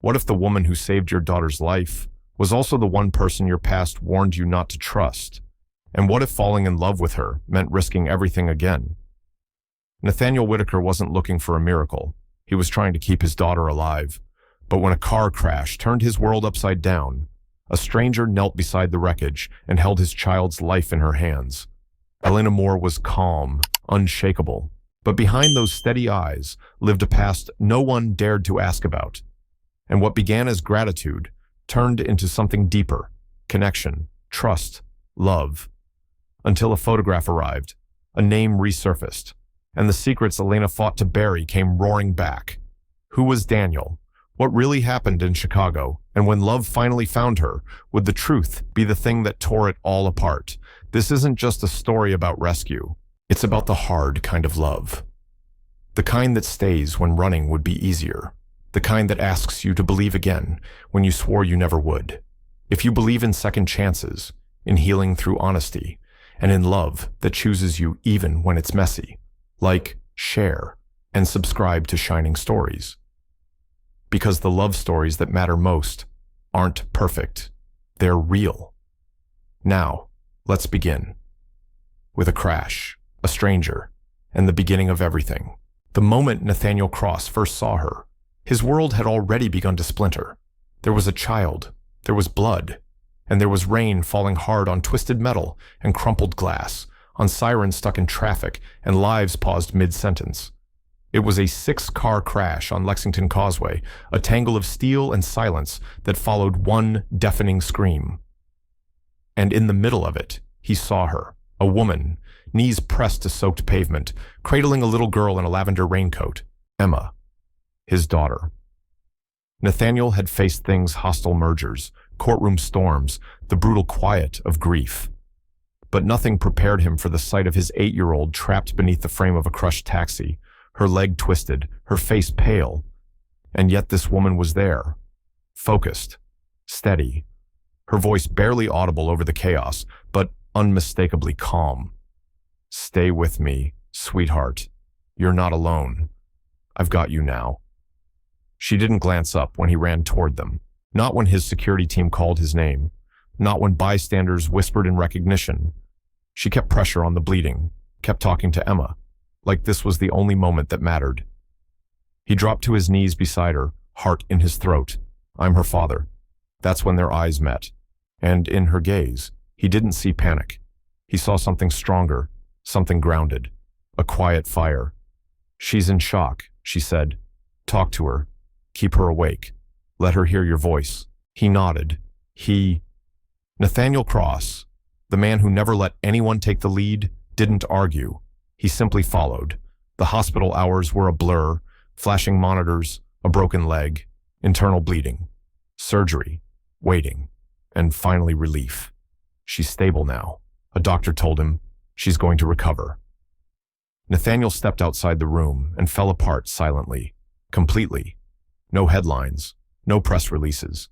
What if the woman who saved your daughter's life was also the one person your past warned you not to trust? And what if falling in love with her meant risking everything again? Nathaniel Whitaker wasn't looking for a miracle. He was trying to keep his daughter alive. But when a car crash turned his world upside down, a stranger knelt beside the wreckage and held his child's life in her hands. Elena Moore was calm, unshakable, but behind those steady eyes lived a past no one dared to ask about. And what began as gratitude turned into something deeper: connection, trust, love. Until a photograph arrived, a name resurfaced, and the secrets Elena fought to bury came roaring back. Who was Daniel? What really happened in Chicago? And when love finally found her, would the truth be the thing that tore it all apart? This isn't just a story about rescue. It's about the hard kind of love. The kind that stays when running would be easier. The kind that asks you to believe again when you swore you never would. If you believe in second chances, in healing through honesty, and in love that chooses you even when it's messy. Like, share, and subscribe to Shining Stories. Because the love stories that matter most aren't perfect. They're real. Now, let's begin. With a crash, a stranger, and the beginning of everything. The moment Nathaniel Cross first saw her, his world had already begun to splinter. There was a child, there was blood, and there was rain falling hard on twisted metal and crumpled glass, on sirens stuck in traffic and lives paused mid-sentence. It was a 6-car crash on Lexington Causeway, a tangle of steel and silence that followed one deafening scream. And in the middle of it, he saw her, a woman, knees pressed to soaked pavement, cradling a little girl in a lavender raincoat, Emma, his daughter. Nathaniel had faced things: hostile mergers, courtroom storms, the brutal quiet of grief. But nothing prepared him for the sight of his 8-year-old trapped beneath the frame of a crushed taxi, her leg twisted, her face pale. And yet this woman was there, focused, steady, her voice barely audible over the chaos, but unmistakably calm. "Stay with me, sweetheart. You're not alone. I've got you now." She didn't glance up when he ran toward them, not when his security team called his name, not when bystanders whispered in recognition. She kept pressure on the bleeding, kept talking to Emma, like this was the only moment that mattered. He dropped to his knees beside her, heart in his throat. "I'm her father." That's when their eyes met. And in her gaze, he didn't see panic. He saw something stronger, something grounded, a quiet fire. "She's in shock," she said. "Talk to her. Keep her awake. Let her hear your voice." He nodded. Nathaniel Cross, the man who never let anyone take the lead, didn't argue. He simply followed. The hospital hours were a blur, flashing monitors, a broken leg, internal bleeding, surgery, waiting, and finally relief. "She's stable now," a doctor told him. "She's going to recover." Nathaniel stepped outside the room and fell apart silently, completely. No headlines, no press releases.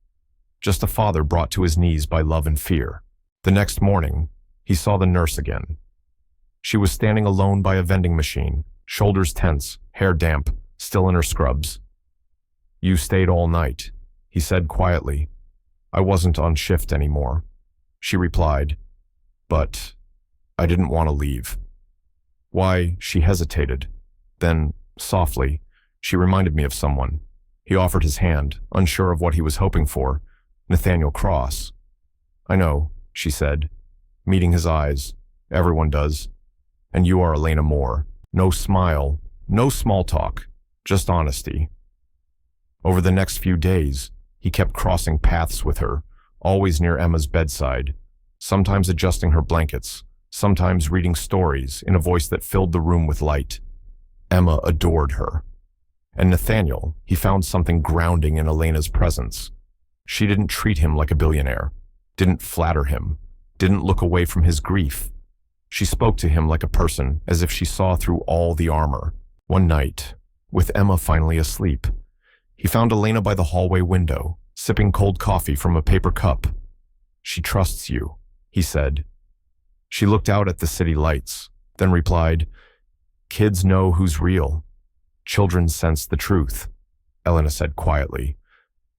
Just a father brought to his knees by love and fear. The next morning, he saw the nurse again. She was standing alone by a vending machine, shoulders tense, hair damp, still in her scrubs. "You stayed all night," he said quietly. "I wasn't on shift anymore," she replied. "But I didn't want to leave." "Why?" She hesitated. Then, softly, she reminded me of someone. He offered his hand, unsure of what he was hoping for. "Nathaniel Cross." "I know," she said, meeting his eyes. "Everyone does. And you are Elena Moore." No smile, no small talk, just honesty. Over the next few days, he kept crossing paths with her, always near Emma's bedside, sometimes adjusting her blankets, sometimes reading stories in a voice that filled the room with light. Emma adored her. And Nathaniel, he found something grounding in Elena's presence. She didn't treat him like a billionaire, didn't flatter him, didn't look away from his grief. She spoke to him like a person, as if she saw through all the armor. One night, with Emma finally asleep, he found Elena by the hallway window, sipping cold coffee from a paper cup. "She trusts you," he said. She looked out at the city lights, then replied, "Kids know who's real. Children sense the truth," Elena said quietly.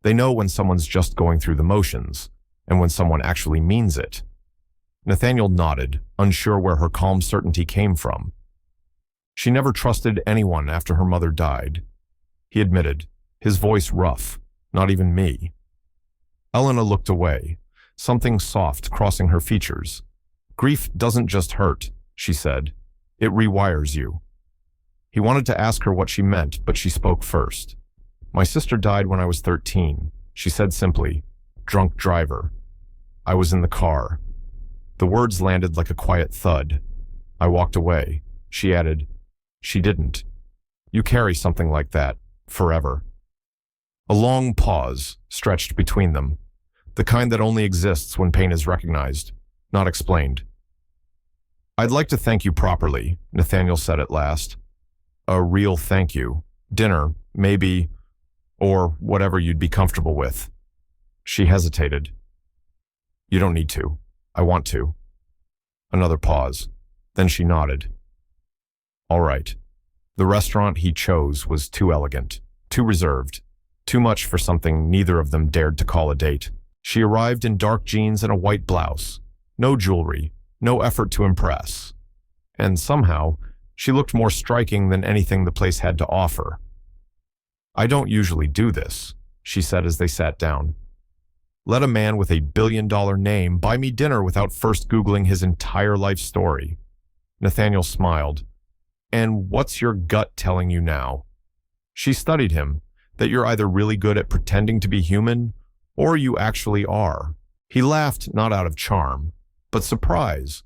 They know when someone's just going through the motions, and when someone actually means it. Nathaniel nodded, unsure where her calm certainty came from. She never trusted anyone after her mother died. He admitted, his voice rough, not even me. Elena looked away, something soft crossing her features. Grief doesn't just hurt, she said. It rewires you. He wanted to ask her what she meant, but she spoke first. My sister died when I was 13, she said simply. Drunk driver. I was in the car. The words landed like a quiet thud. I walked away. She added, she didn't. You carry something like that, forever. A long pause stretched between them, the kind that only exists when pain is recognized, not explained. I'd like to thank you properly, Nathaniel said at last. A real thank you. Dinner, maybe, or whatever you'd be comfortable with. She hesitated. You don't need to. I want to. Another pause. Then she nodded. All right. The restaurant he chose was too elegant, too reserved, too much for something neither of them dared to call a date. She arrived in dark jeans and a white blouse. No jewelry, no effort to impress. And somehow, she looked more striking than anything the place had to offer. I don't usually do this, she said as they sat down. Let a man with $1 billion name buy me dinner without first Googling his entire life story. Nathaniel smiled. And what's your gut telling you now? She studied him, that you're either really good at pretending to be human, or you actually are. He laughed not out of charm, but surprise.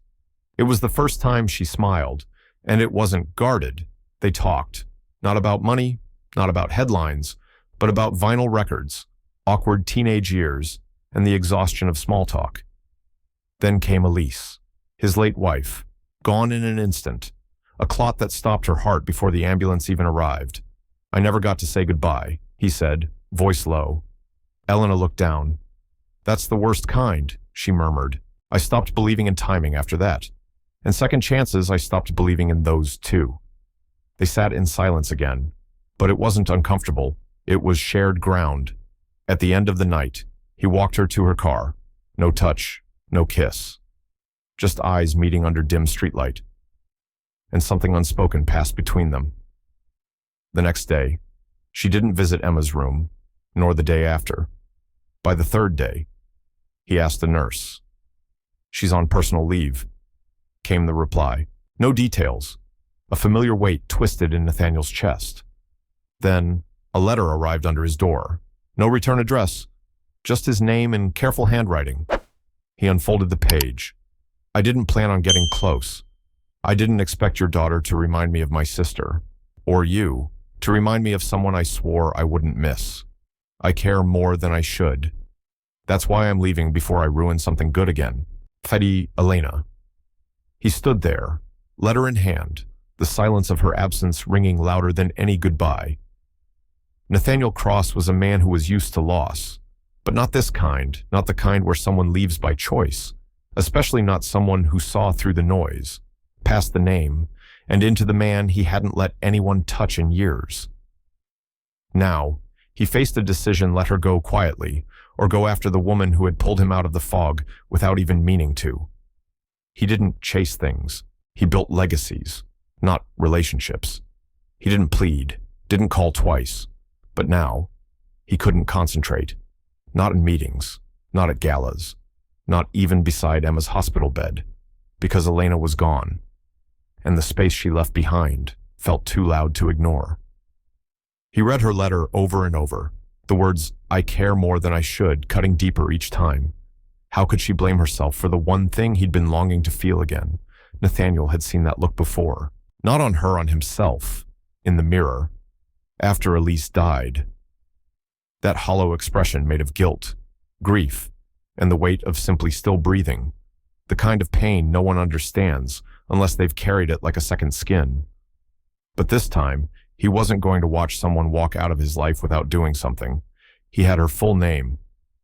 It was the first time she smiled, and it wasn't guarded. They talked, not about money, not about headlines, but about vinyl records, awkward teenage years, and the exhaustion of small talk. Then came Elise, his late wife, gone in an instant, a clot that stopped her heart before the ambulance even arrived. I never got to say goodbye, he said, voice low. Elena looked down. That's the worst kind, she murmured. I stopped believing in timing after that. And second chances, I stopped believing in those too. They sat in silence again, but it wasn't uncomfortable. It was shared ground. At the end of the night, he walked her to her car. No touch, no kiss. Just eyes meeting under dim streetlight. And something unspoken passed between them. The next day, she didn't visit Emma's room, nor the day after. By the third day, he asked the nurse. She's on personal leave, came the reply. No details. A familiar weight twisted in Nathaniel's chest. Then, a letter arrived under his door. No return address, just his name in careful handwriting. He unfolded the page. I didn't plan on getting close. I didn't expect your daughter to remind me of my sister, or you, to remind me of someone I swore I wouldn't miss. I care more than I should. That's why I'm leaving before I ruin something good again. Elena. He stood there, letter in hand, the silence of her absence ringing louder than any goodbye. Nathaniel Cross was a man who was used to loss, but not this kind, not the kind where someone leaves by choice, especially not someone who saw through the noise, past the name, and into the man he hadn't let anyone touch in years. Now, he faced a decision: let her go quietly, or go after the woman who had pulled him out of the fog without even meaning to. He didn't chase things. He built legacies, not relationships. He didn't plead, didn't call twice. But now, he couldn't concentrate. Not in meetings, not at galas, not even beside Emma's hospital bed, because Elena was gone, and the space she left behind felt too loud to ignore. He read her letter over and over, the words, I care more than I should, cutting deeper each time. How could she blame herself for the one thing he'd been longing to feel again? Nathaniel had seen that look before. Not on her, on himself, in the mirror, after Elise died. That hollow expression made of guilt, grief, and the weight of simply still breathing. The kind of pain no one understands unless they've carried it like a second skin. But this time, he wasn't going to watch someone walk out of his life without doing something. He had her full name,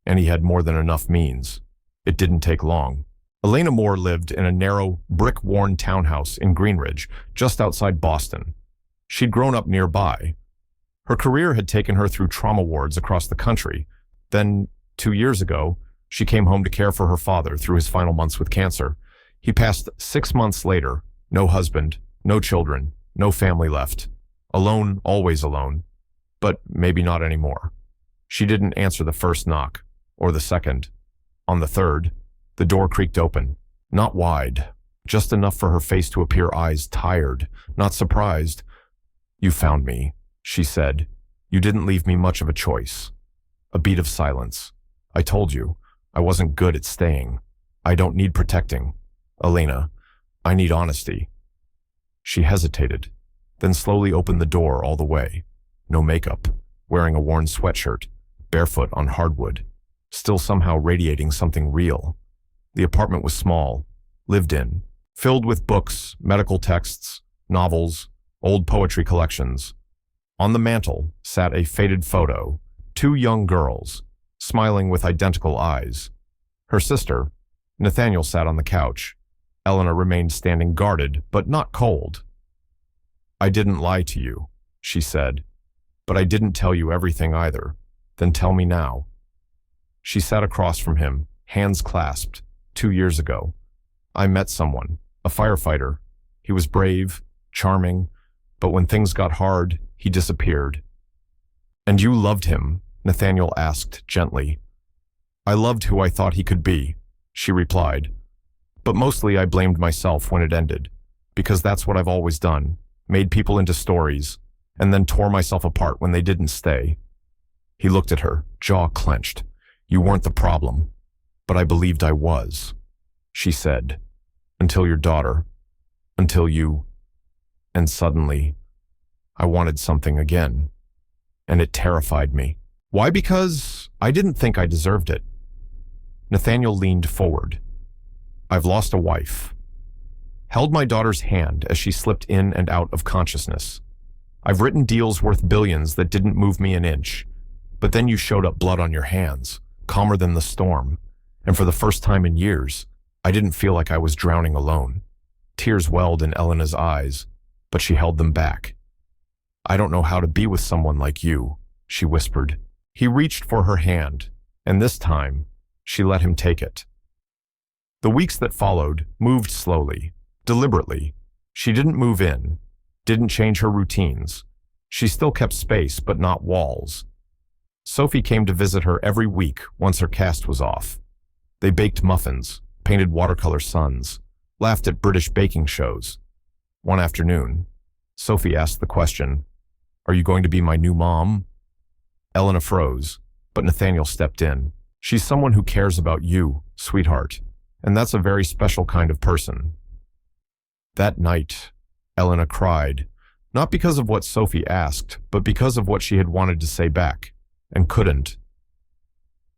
and he had more than enough means. It didn't take long. Elena Moore lived in a narrow, brick-worn townhouse in Greenridge, just outside Boston. She'd grown up nearby. Her career had taken her through trauma wards across the country, Then, 2 years ago, she came home to care for her father through his final months with cancer. He passed 6 months later, no husband, no children, no family left. Alone, always alone. But maybe not anymore. She didn't answer the first knock, or the second. On the third, the door creaked open. Not wide, just enough for her face to appear eyes tired, not surprised. "You found me," she said. "You didn't leave me much of a choice." A beat of silence. "I told you, I wasn't good at staying. I don't need protecting. Elena, I need honesty." She hesitated, then slowly opened the door all the way. No makeup, wearing a worn sweatshirt, barefoot on hardwood, still somehow radiating something real. The apartment was small, lived in, filled with books, medical texts, novels, old poetry collections. On the mantel sat a faded photo, two young girls, smiling with identical eyes. Her sister, Nathaniel, sat on the couch. Elena remained standing guarded, but not cold. "I didn't lie to you," she said, "but I didn't tell you everything either. Then tell me now." She sat across from him, hands clasped. 2 years ago, I met someone, a firefighter. He was brave, charming, but when things got hard, he disappeared. "And you loved him?" Nathaniel asked gently. "I loved who I thought he could be," she replied. "But mostly I blamed myself when it ended, because that's what I've always done, made people into stories, and then tore myself apart when they didn't stay." He looked at her, jaw clenched. "You weren't the problem, but I believed I was," she said. "Until your daughter, until you..." And suddenly, I wanted something again, and it terrified me. Why? Because I didn't think I deserved it. Nathaniel leaned forward. "I've lost a wife." Held my daughter's hand as she slipped in and out of consciousness. "I've written deals worth billions that didn't move me an inch. But then you showed up, blood on your hands, calmer than the storm. And for the first time in years, I didn't feel like I was drowning alone." Tears welled in Elena's eyes, but she held them back. "I don't know how to be with someone like you," she whispered. He reached for her hand, and this time, she let him take it. The weeks that followed moved slowly, deliberately. She didn't move in, didn't change her routines. She still kept space, but not walls. Sophie came to visit her every week once her cast was off. They baked muffins, painted watercolor suns, laughed at British baking shows. One afternoon, Sophie asked the question, "Are you going to be my new mom?" Elena froze, but Nathaniel stepped in. "She's someone who cares about you, sweetheart, and that's a very special kind of person." That night, Elena cried, not because of what Sophie asked, but because of what she had wanted to say back, and couldn't.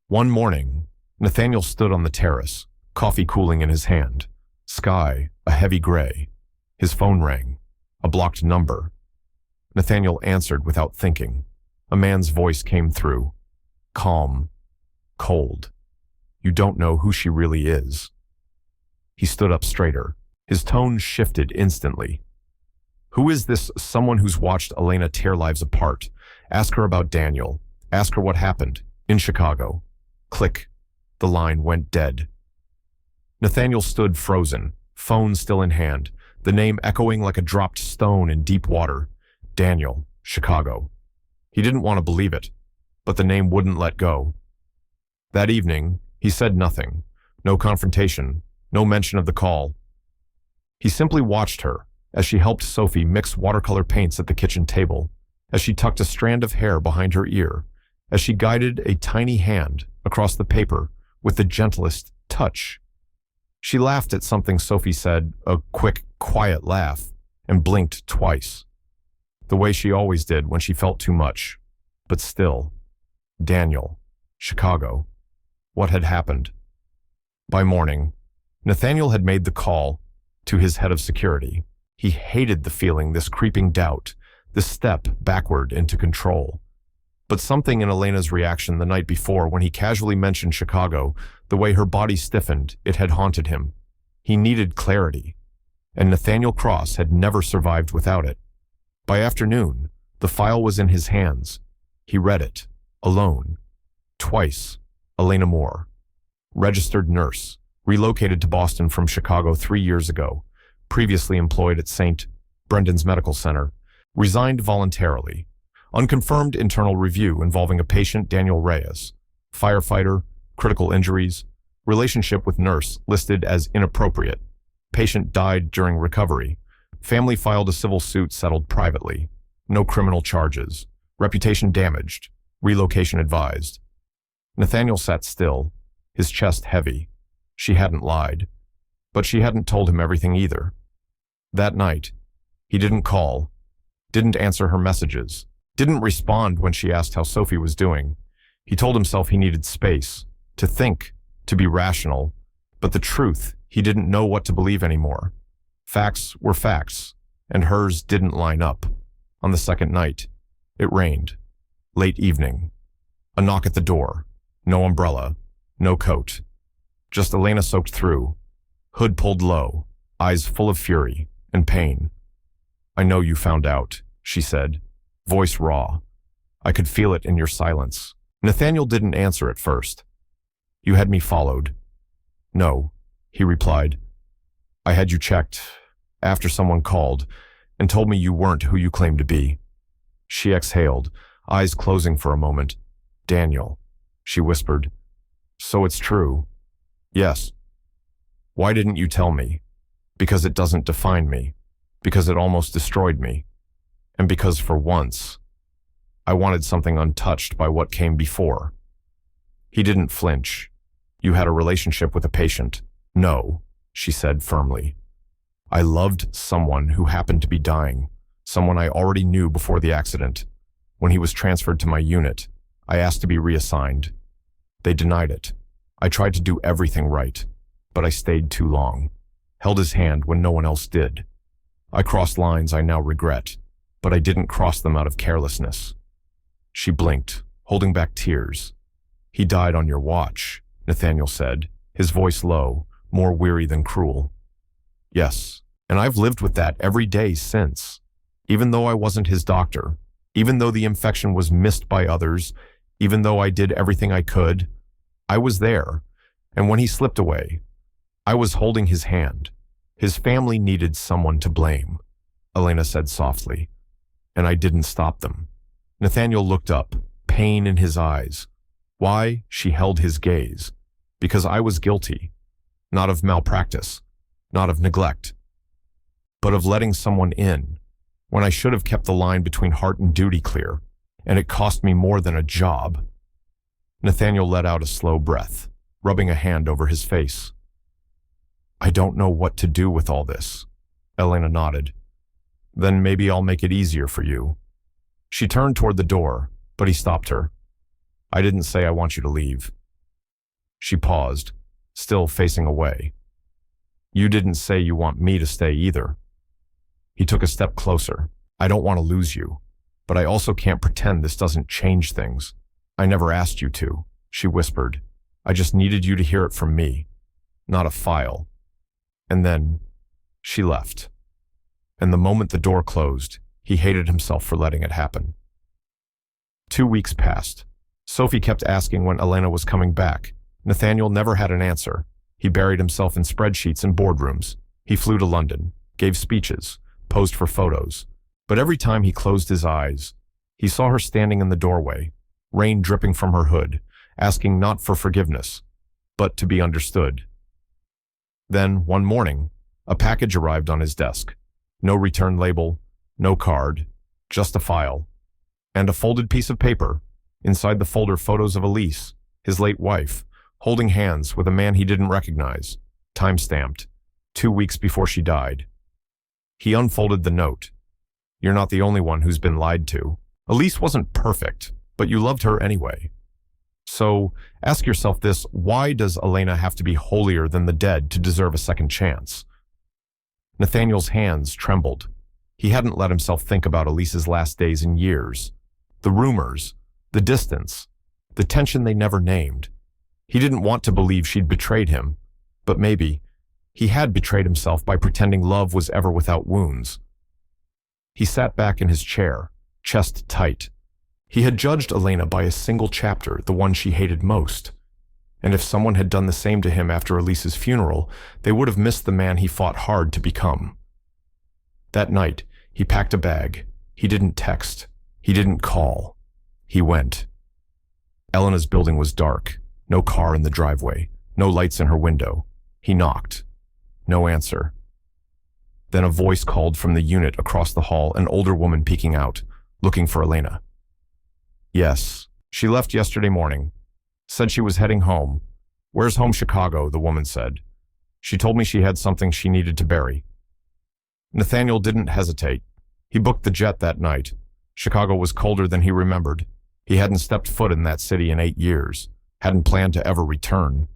One morning, Nathaniel stood on the terrace, coffee cooling in his hand, sky a heavy gray. His phone rang, a blocked number. Nathaniel answered without thinking. A man's voice came through, calm, cold. "You don't know who she really is." He stood up straighter. His tone shifted instantly. "Who is this someone who's watched Elena tear lives apart? Ask her about Daniel. Ask her what happened in Chicago." Click. The line went dead. Nathaniel stood frozen, phone still in hand, the name echoing like a dropped stone in deep water. Daniel, Chicago. He didn't want to believe it, but the name wouldn't let go. That evening, he said nothing. No confrontation, no mention of the call. He simply watched her as she helped Sophie mix watercolor paints at the kitchen table, as she tucked a strand of hair behind her ear, as she guided a tiny hand across the paper with the gentlest touch. She laughed at something Sophie said, a quick, quiet laugh, and blinked twice. The way she always did when she felt too much. But still, Daniel, Chicago. What had happened? By morning, Nathaniel had made the call to his head of security. He hated the feeling, this creeping doubt, this step backward into control. But something in Elena's reaction the night before when he casually mentioned Chicago, the way her body stiffened, it had haunted him. He needed clarity, and Nathaniel Cross had never survived without it. By afternoon, the file was in his hands. He read it, alone. Twice. Elena Moore. Registered nurse. Relocated to Boston from Chicago 3 years ago. Previously employed at St. Brendan's Medical Center. Resigned voluntarily. Unconfirmed internal review involving a patient, Daniel Reyes. Firefighter. Critical injuries. Relationship with nurse listed as inappropriate. Patient died during recovery. Family filed a civil suit settled privately. No criminal charges. Reputation damaged. Relocation advised. Nathaniel sat still, his chest heavy. She hadn't lied. But she hadn't told him everything either. That night, he didn't call, didn't answer her messages, didn't respond when she asked how Sophie was doing. He told himself he needed space, to think, to be rational, but the truth, he didn't know what to believe anymore. Facts were facts, and hers didn't line up. On the second night, it rained. Late evening. A knock at the door. No umbrella. No coat. Just Elena soaked through. Hood pulled low. Eyes full of fury and pain. "I know you found out," she said. Voice raw. "I could feel it in your silence." Nathaniel didn't answer at first. "You had me followed." "No," he replied. "I had you checked after someone called and told me you weren't who you claimed to be." She exhaled, eyes closing for a moment. "Daniel," she whispered. "So it's true." "Yes." "Why didn't you tell me?" "Because it doesn't define me. Because it almost destroyed me. And because for once, I wanted something untouched by what came before." He didn't flinch. "You had a relationship with a patient." "No," she said firmly. "I loved someone who happened to be dying, someone I already knew before the accident. When he was transferred to my unit, I asked to be reassigned. They denied it. I tried to do everything right, but I stayed too long. Held his hand when no one else did. I crossed lines I now regret, but I didn't cross them out of carelessness." She blinked, holding back tears. "He died on your watch," Nathaniel said, his voice low, more weary than cruel. "Yes, and I've lived with that every day since. Even though I wasn't his doctor, even though the infection was missed by others, even though I did everything I could, I was there, and when he slipped away, I was holding his hand. His family needed someone to blame," Elena said softly, "and I didn't stop them." Nathaniel looked up, pain in his eyes. Why? She held his gaze. "Because I was guilty, not of malpractice, not of neglect, but of letting someone in, when I should have kept the line between heart and duty clear, and it cost me more than a job." Nathaniel let out a slow breath, rubbing a hand over his face. "I don't know what to do with all this," Elena nodded. "Then maybe I'll make it easier for you." She turned toward the door, but he stopped her. "I didn't say I want you to leave." She paused, still facing away. "You didn't say you want me to stay either." He took a step closer. "I don't want to lose you, but I also can't pretend this doesn't change things." "I never asked you to," she whispered. "I just needed you to hear it from me, not a file." And then she left. And the moment the door closed, he hated himself for letting it happen. 2 weeks passed. Sophie kept asking when Elena was coming back. Nathaniel never had an answer. He buried himself in spreadsheets and boardrooms. He flew to London, gave speeches, posed for photos. But every time he closed his eyes, he saw her standing in the doorway, rain dripping from her hood, asking not for forgiveness, but to be understood. Then, one morning, a package arrived on his desk. No return label, no card, just a file. And a folded piece of paper. Inside the folder, photos of Elise, his late wife, holding hands with a man he didn't recognize, time-stamped, 2 weeks before she died. He unfolded the note. "You're not the only one who's been lied to. Elise wasn't perfect, but you loved her anyway. So, ask yourself this, why does Elena have to be holier than the dead to deserve a second chance?" Nathaniel's hands trembled. He hadn't let himself think about Elise's last days in years. The rumors, the distance, the tension they never named. He didn't want to believe she'd betrayed him, but maybe he had betrayed himself by pretending love was ever without wounds. He sat back in his chair, chest tight, He had judged Elena by a single chapter, the one she hated most. And if someone had done the same to him after Elise's funeral, they would have missed the man he fought hard to become. That night, he packed a bag. He didn't text. He didn't call. He went. Elena's building was dark. No car in the driveway. No lights in her window. He knocked. No answer. Then a voice called from the unit across the hall, an older woman peeking out, looking for Elena. Yes, she left yesterday morning. Said she was heading home. Where's home, Chicago, the woman said. She told me she had something she needed to bury. Nathaniel didn't hesitate. He booked the jet that night. Chicago was colder than he remembered. He hadn't stepped foot in that city in 8 years, hadn't planned to ever return.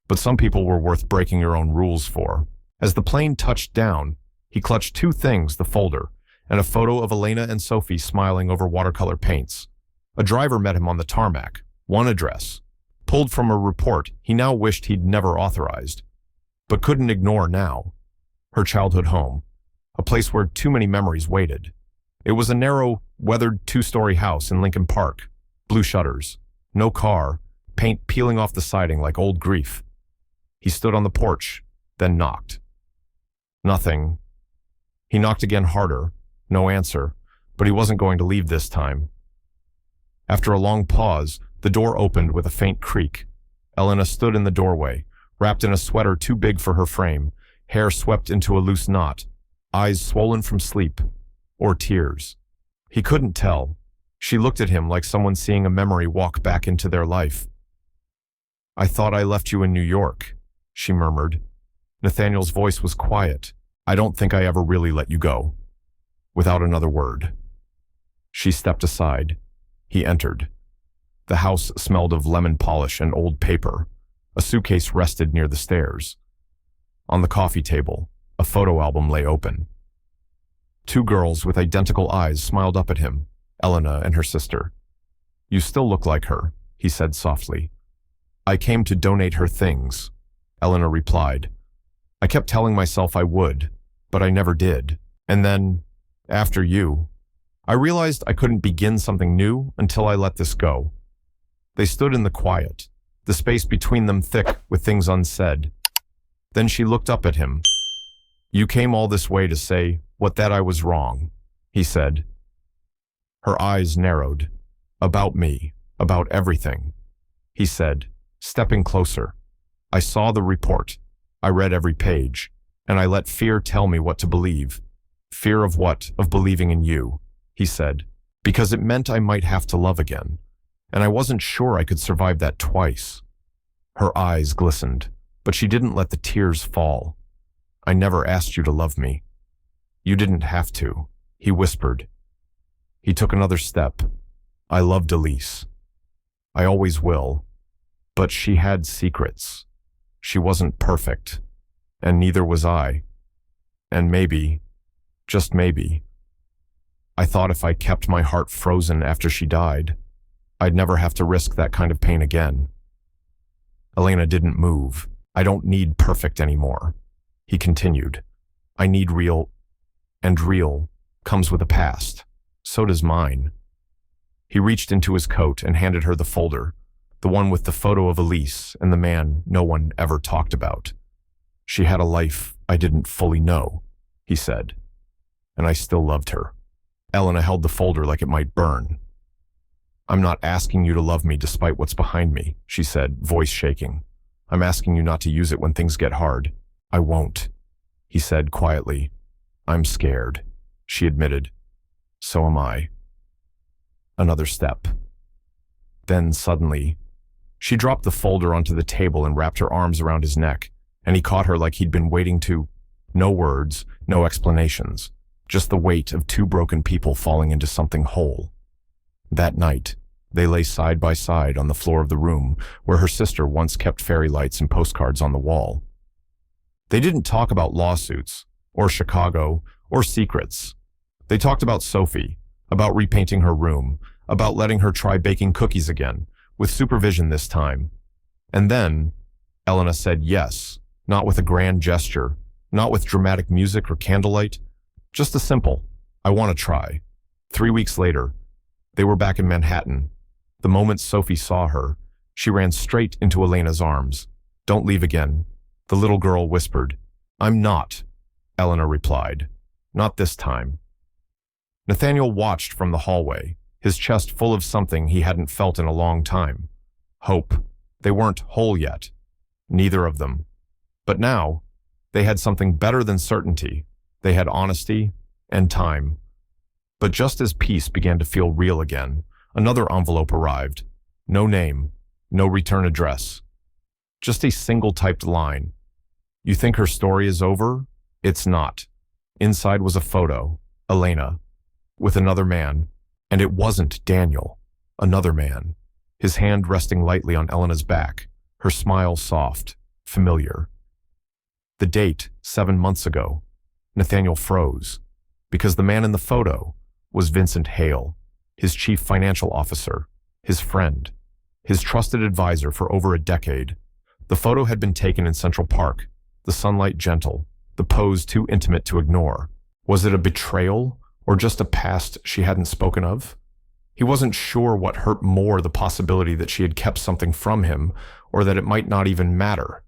But some people were worth breaking your own rules for. As the plane touched down, he clutched two things, the folder, and a photo of Elena and Sophie smiling over watercolor paints. A driver met him on the tarmac, one address, pulled from a report he now wished he'd never authorized, but couldn't ignore now. Her childhood home, a place where too many memories waited. It was a narrow, weathered 2-story house in Lincoln Park, blue shutters, no car, paint peeling off the siding like old grief. He stood on the porch, then knocked. Nothing. He knocked again harder, no answer, but he wasn't going to leave this time. After a long pause, the door opened with a faint creak. Elena stood in the doorway, wrapped in a sweater too big for her frame, hair swept into a loose knot, eyes swollen from sleep, or tears. He couldn't tell. She looked at him like someone seeing a memory walk back into their life. I thought I left you in New York, she murmured. Nathaniel's voice was quiet. I don't think I ever really let you go. Without another word. She stepped aside. He entered. The house smelled of lemon polish and old paper. A suitcase rested near the stairs. On the coffee table, a photo album lay open. Two girls with identical eyes smiled up at him, Elena and her sister. You still look like her, he said softly. I came to donate her things, Elena replied. I kept telling myself I would, but I never did. And then, after you, I realized I couldn't begin something new until I let this go. They stood in the quiet, the space between them thick with things unsaid. Then she looked up at him. You came all this way to say that I was wrong, he said. Her eyes narrowed. About me, about everything, he said, stepping closer. I saw the report. I read every page, and I let fear tell me what to believe. Fear of what? Of believing in you, he said, because it meant I might have to love again, and I wasn't sure I could survive that twice. Her eyes glistened, but she didn't let the tears fall. I never asked you to love me. You didn't have to, he whispered. He took another step. I loved Elise. I always will. But she had secrets. She wasn't perfect, and neither was I. And maybe, just maybe, I thought if I kept my heart frozen after she died, I'd never have to risk that kind of pain again. Elena didn't move. I don't need perfect anymore, he continued. I need real, and real comes with a past. So does mine. He reached into his coat and handed her the folder, the one with the photo of Elise and the man no one ever talked about. She had a life I didn't fully know, he said, and I still loved her. Elena held the folder like it might burn. I'm not asking you to love me despite what's behind me, she said, voice shaking. I'm asking you not to use it when things get hard. I won't, he said quietly. I'm scared, she admitted. So am I. Another step. Then suddenly, she dropped the folder onto the table and wrapped her arms around his neck, and he caught her like he'd been waiting to. No words, no explanations, just the weight of two broken people falling into something whole. That night, they lay side by side on the floor of the room where her sister once kept fairy lights and postcards on the wall. They didn't talk about lawsuits, or Chicago, or secrets. They talked about Sophie, about repainting her room, about letting her try baking cookies again, with supervision this time. And then, Elena said yes, not with a grand gesture, not with dramatic music or candlelight, just a simple, I want to try. 3 weeks later, They were back in Manhattan. The moment Sophie saw her, she ran straight into Elena's arms. "Don't leave again," the little girl whispered. "I'm not," Elena replied. "Not this time." Nathaniel watched from the hallway, his chest full of something he hadn't felt in a long time. Hope. They weren't whole yet. Neither of them. But now, they had something better than certainty. They had honesty and time. But just as peace began to feel real again, another envelope arrived. No name, no return address. Just a single typed line. "You think her story is over? It's not." Inside was a photo, Elena, with another man, and it wasn't Daniel, another man, his hand resting lightly on Elena's back, her smile soft, familiar. The date, 7 months ago. Nathaniel froze, because the man in the photo was Vincent Hale, his chief financial officer, his friend, his trusted advisor for over a decade. The photo had been taken in Central Park, the sunlight gentle, the pose too intimate to ignore. Was it a betrayal, or just a past she hadn't spoken of? He wasn't sure what hurt more, the possibility that she had kept something from him, or that it might not even matter,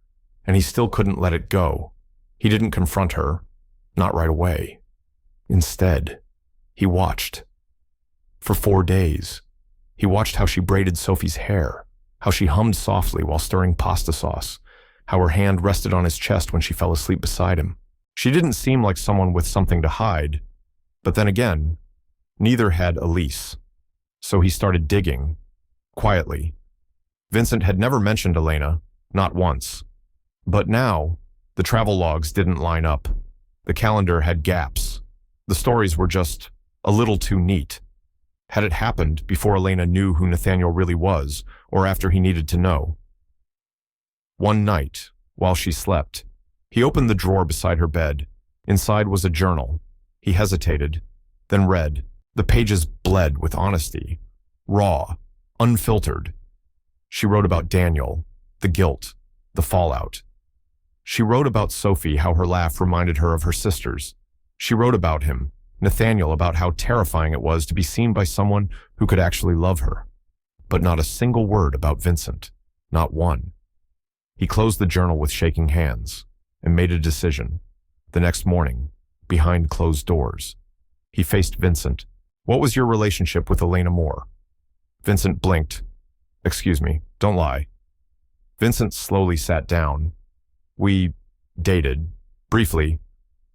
and he still couldn't let it go. He didn't confront her, not right away. Instead, he watched. For 4 days, he watched how she braided Sophie's hair, how she hummed softly while stirring pasta sauce, how her hand rested on his chest when she fell asleep beside him. She didn't seem like someone with something to hide, but then again, neither had Elise. So he started digging, quietly. Vincent had never mentioned Elena, not once. But now, the travel logs didn't line up. The calendar had gaps. The stories were just a little too neat. Had it happened before Elena knew who Nathaniel really was, or after he needed to know? One night, while she slept, he opened the drawer beside her bed. Inside was a journal. He hesitated, then read. The pages bled with honesty, raw, unfiltered. She wrote about Daniel, the guilt, the fallout. She wrote about Sophie, how her laugh reminded her of her sister's. She wrote about him, Nathaniel, about how terrifying it was to be seen by someone who could actually love her. But not a single word about Vincent, not one. He closed the journal with shaking hands and made a decision. The next morning, behind closed doors, he faced Vincent. "What was your relationship with Elena Moore?" Vincent blinked. "Excuse me, don't lie." Vincent slowly sat down. "We dated, briefly.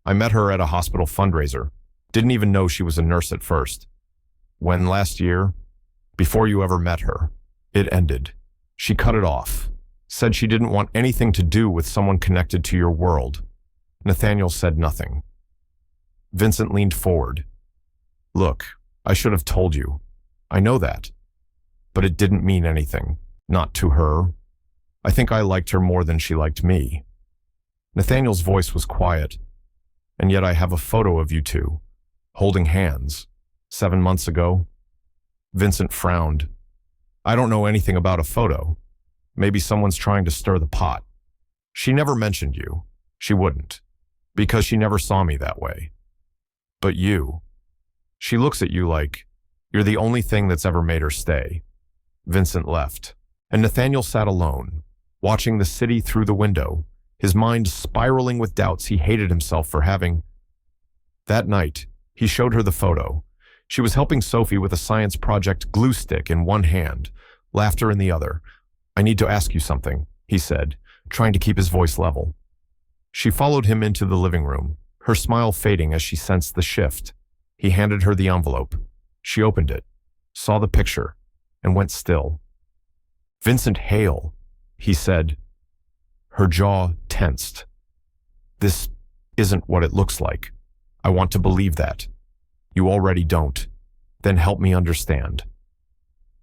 I met her at a hospital fundraiser. Didn't even know she was a nurse at first. When last year, before you ever met her, it ended. She cut it off. Said she didn't want anything to do with someone connected to your world." Nathaniel said nothing. Vincent leaned forward. "Look, I should have told you. I know that. But it didn't mean anything. Not to her. I think I liked her more than she liked me." Nathaniel's voice was quiet. "And yet I have a photo of you two, holding hands, 7 months ago." Vincent frowned. "I don't know anything about a photo. Maybe someone's trying to stir the pot. She never mentioned you. She wouldn't, because she never saw me that way. But you, she looks at you like you're the only thing that's ever made her stay." Vincent left, and Nathaniel sat alone, watching the city through the window, his mind spiraling with doubts he hated himself for having. That night, he showed her the photo. She was helping Sophie with a science project, glue stick in one hand, laughter in the other. "I need to ask you something," he said, trying to keep his voice level. She followed him into the living room, her smile fading as she sensed the shift. He handed her the envelope. She opened it, saw the picture, and went still. "Vincent Hale," he said. Her jaw tensed. "This isn't what it looks like. I want to believe that. You already don't. Then help me understand."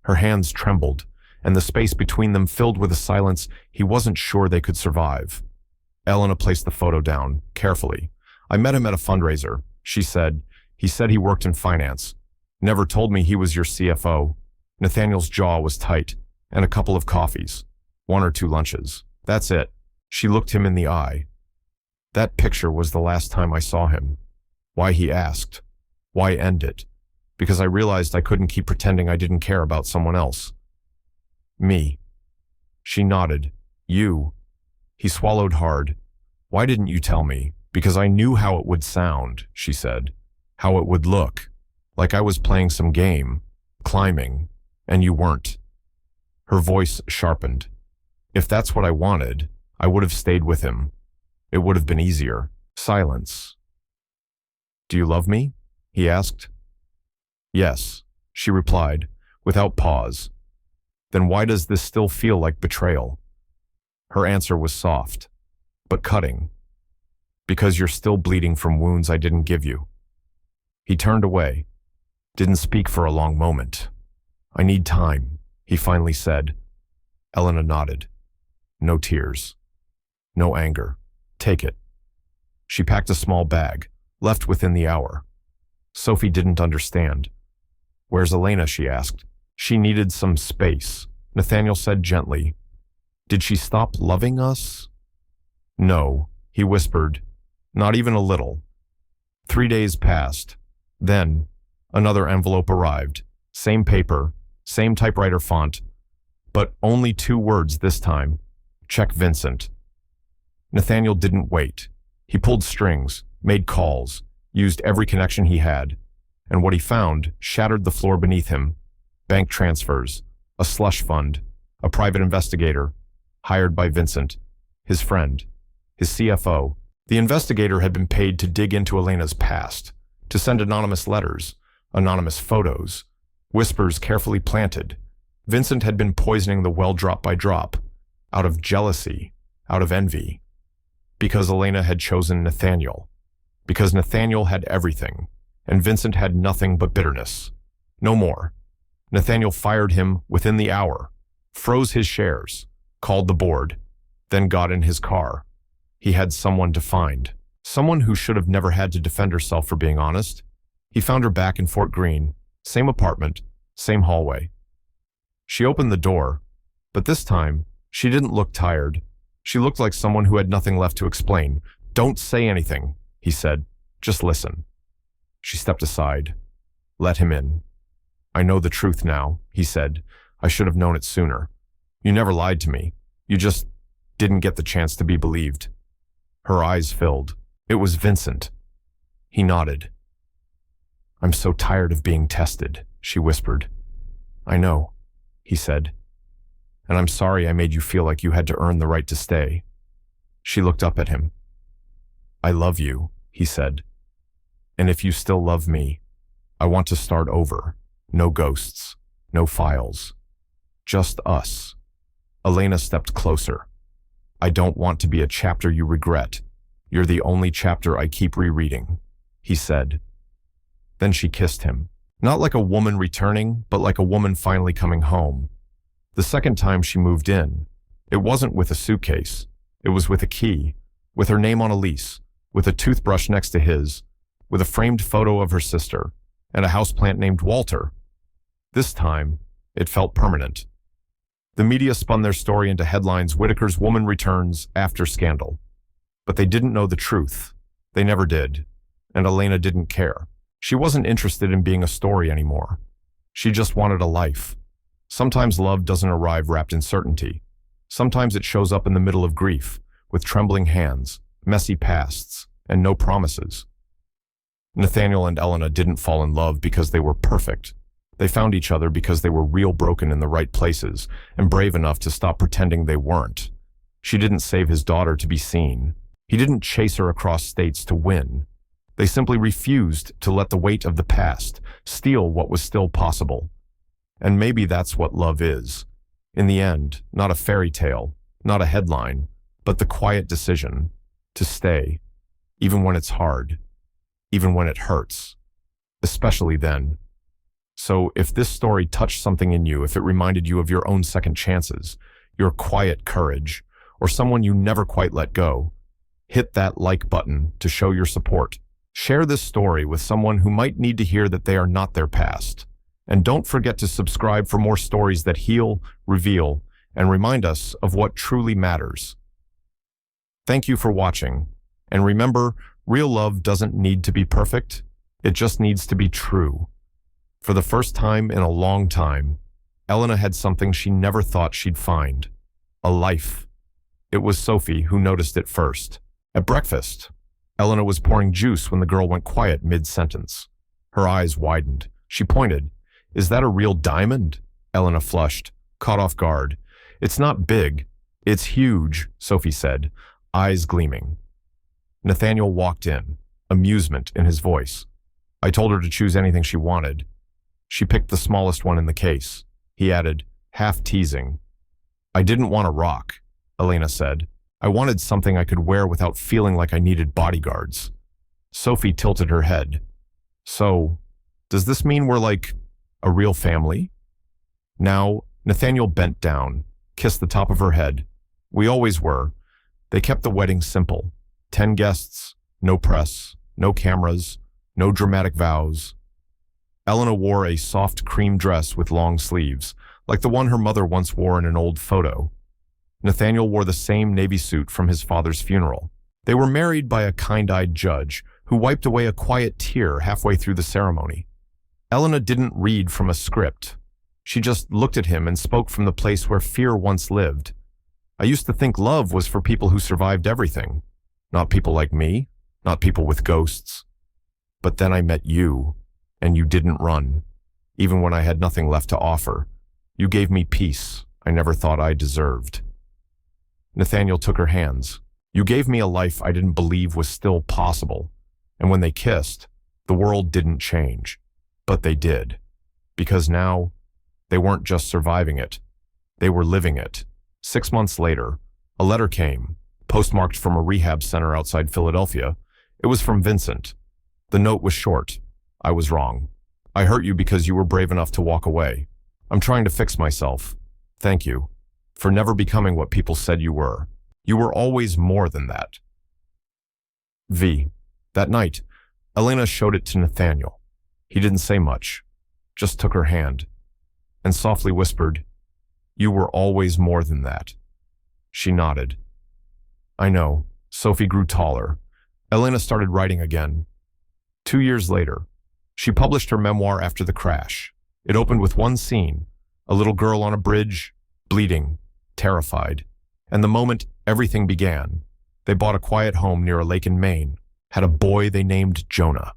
Her hands trembled, and the space between them filled with a silence he wasn't sure they could survive. Elena placed the photo down, carefully. "I met him at a fundraiser," she said. "He said he worked in finance. Never told me he was your CFO." Nathaniel's jaw was tight, and a couple of coffees. 1 or 2 lunches. That's it. She looked him in the eye. "That picture was the last time I saw him." Why, he asked. Why end it? because I realized I couldn't keep pretending I didn't care about someone else. Me. She nodded. You. He swallowed hard. Why didn't you tell me? Because I knew how it would sound, she said. How it would look. Like I was playing some game, climbing, and you weren't. Her voice sharpened. If that's what I wanted, I would have stayed with him. It would have been easier. Silence. Do you love me? He asked. Yes, she replied, without pause. Then why does this still feel like betrayal? Her answer was soft, but cutting. Because you're still bleeding from wounds I didn't give you. He turned away, didn't speak for a long moment. I need time, he finally said. Elena nodded. No tears. No anger. Take it. She packed a small bag, left within the hour. Sophie didn't understand. Where's Elena? She asked. She needed some space, Nathaniel said gently. Did she stop loving us? No, he whispered. Not even a little. 3 days passed. Then, another envelope arrived. Same paper, same typewriter font, but only 2 words this time. Check Vincent. Nathaniel didn't wait. He pulled strings, made calls, used every connection he had, and what he found shattered the floor beneath him. Bank transfers, a slush fund, a private investigator, hired by Vincent, his friend, his CFO. The investigator had been paid to dig into Elena's past, to send anonymous letters, anonymous photos, whispers carefully planted. Vincent had been poisoning the well drop by drop, out of jealousy, out of envy. Because Elena had chosen Nathaniel. Because Nathaniel had everything, and Vincent had nothing but bitterness. No more. Nathaniel fired him within the hour, froze his shares, called the board, then got in his car. He had someone to find, someone who should have never had to defend herself for being honest. He found her back in Fort Greene, same apartment, same hallway. She opened the door, but this time, she didn't look tired. She looked like someone who had nothing left to explain. Don't say anything, he said. Just listen. She stepped aside. Let him in. I know the truth now, he said. I should have known it sooner. You never lied to me. You just didn't get the chance to be believed. Her eyes filled. It was Vincent. He nodded. I'm so tired of being tested, she whispered. I know, he said. And I'm sorry I made you feel like you had to earn the right to stay. She looked up at him. I love you, he said. And if you still love me, I want to start over. No ghosts, no files. Just us. Elena stepped closer. I don't want to be a chapter you regret. You're the only chapter I keep rereading, he said. Then she kissed him. Not like a woman returning, but like a woman finally coming home. The second time she moved in, it wasn't with a suitcase. It was with a key, with her name on a lease, with a toothbrush next to his, with a framed photo of her sister, and a houseplant named Walter. This time, it felt permanent. The media spun their story into headlines, Whitaker's woman returns after scandal. But they didn't know the truth. They never did. And Elena didn't care. She wasn't interested in being a story anymore. She just wanted a life. Sometimes love doesn't arrive wrapped in certainty. Sometimes it shows up in the middle of grief, with trembling hands, messy pasts, and no promises. Nathaniel and Elena didn't fall in love because they were perfect. They found each other because they were real broken in the right places and brave enough to stop pretending they weren't. She didn't save his daughter to be seen. He didn't chase her across states to win. They simply refused to let the weight of the past steal what was still possible. And maybe that's what love is. In the end, not a fairy tale, not a headline, but the quiet decision to stay, even when it's hard, even when it hurts, especially then. So if this story touched something in you, if it reminded you of your own second chances, your quiet courage, or someone you never quite let go, hit that like button to show your support. Share this story with someone who might need to hear that they are not their past. And don't forget to subscribe for more stories that heal, reveal, and remind us of what truly matters. Thank you for watching. And remember, real love doesn't need to be perfect. It just needs to be true. For the first time in a long time, Elena had something she never thought she'd find: a life. It was Sophie who noticed it first. At breakfast, Elena was pouring juice when the girl went quiet mid-sentence. Her eyes widened. She pointed. "Is that a real diamond?" Elena flushed, caught off guard. "It's not big. It's huge," Sophie said, eyes gleaming. Nathaniel walked in, amusement in his voice. I told her to choose anything she wanted. She picked the smallest one in the case. He added, half teasing. "I didn't want a rock," Elena said. "I wanted something I could wear without feeling like I needed bodyguards." Sophie tilted her head. "So, does this mean we're like a real family?" Now, Nathaniel bent down, kissed the top of her head. "We always were." They kept the wedding simple. 10 guests, no press, no cameras, no dramatic vows. Elena wore a soft cream dress with long sleeves, like the one her mother once wore in an old photo. Nathaniel wore the same navy suit from his father's funeral. They were married by a kind-eyed judge who wiped away a quiet tear halfway through the ceremony. Elena didn't read from a script. She just looked at him and spoke from the place where fear once lived. "I used to think love was for people who survived everything. Not people like me, not people with ghosts. But then I met you, and you didn't run, even when I had nothing left to offer. You gave me peace I never thought I deserved." Nathaniel took her hands. "You gave me a life I didn't believe was still possible." And when they kissed, the world didn't change. But they did. Because now, they weren't just surviving it. They were living it. 6 months later, a letter came, postmarked from a rehab center outside Philadelphia. It was from Vincent. The note was short. "I was wrong. I hurt you because you were brave enough to walk away. I'm trying to fix myself. Thank you for never becoming what people said you were. You were always more than that." V. That night, Elena showed it to Nathaniel. He didn't say much, just took her hand, and softly whispered, "You were always more than that." She nodded. "I know." Sophie grew taller. Elena started writing again. 2 years later, she published her memoir after the crash. It opened with one scene, a little girl on a bridge, bleeding, terrified. And the moment everything began, they bought a quiet home near a lake in Maine, had a boy they named Jonah,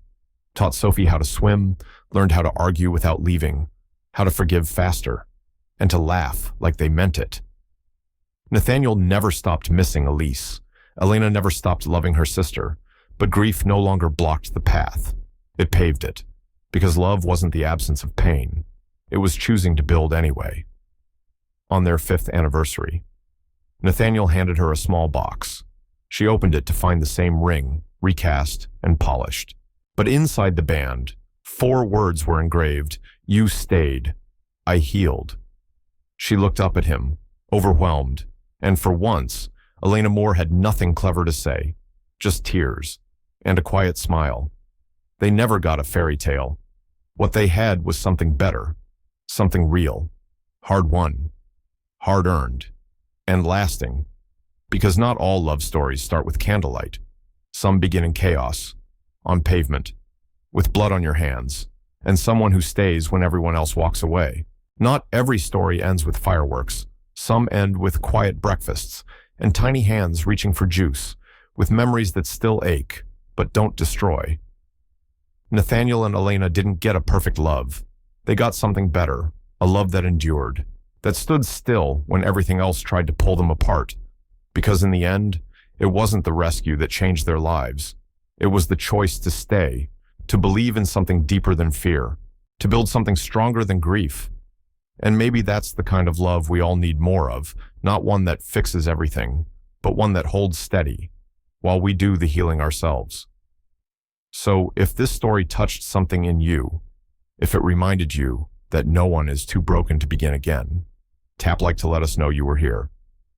taught Sophie how to swim, learned how to argue without leaving, how to forgive faster, and to laugh like they meant it. Nathaniel never stopped missing Elise. Elena never stopped loving her sister, but grief no longer blocked the path. It paved it, because love wasn't the absence of pain. It was choosing to build anyway. On their 5th anniversary, Nathaniel handed her a small box. She opened it to find the same ring, recast and polished. But inside the band, 4 words were engraved: "You stayed. I healed." She looked up at him, overwhelmed, and for once, Elena Moore had nothing clever to say, just tears and a quiet smile. They never got a fairy tale. What they had was something better, something real, hard-won, hard-earned, and lasting. Because not all love stories start with candlelight. Some begin in chaos, on pavement, with blood on your hands, and someone who stays when everyone else walks away. Not every story ends with fireworks. Some end with quiet breakfasts and tiny hands reaching for juice, with memories that still ache, but don't destroy. Nathaniel and Elena didn't get a perfect love. They got something better, a love that endured, that stood still when everything else tried to pull them apart. Because in the end, it wasn't the rescue that changed their lives. It was the choice to stay, to believe in something deeper than fear, to build something stronger than grief. And maybe that's the kind of love we all need more of, not one that fixes everything, but one that holds steady, while we do the healing ourselves. So if this story touched something in you, if it reminded you that no one is too broken to begin again, tap like to let us know you were here.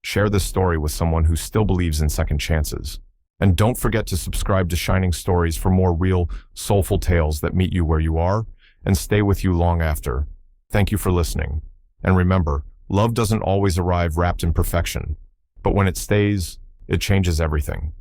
Share this story with someone who still believes in second chances. And don't forget to subscribe to Shining Stories for more real, soulful tales that meet you where you are and stay with you long after. Thank you for listening. And remember, love doesn't always arrive wrapped in perfection, but when it stays, it changes everything.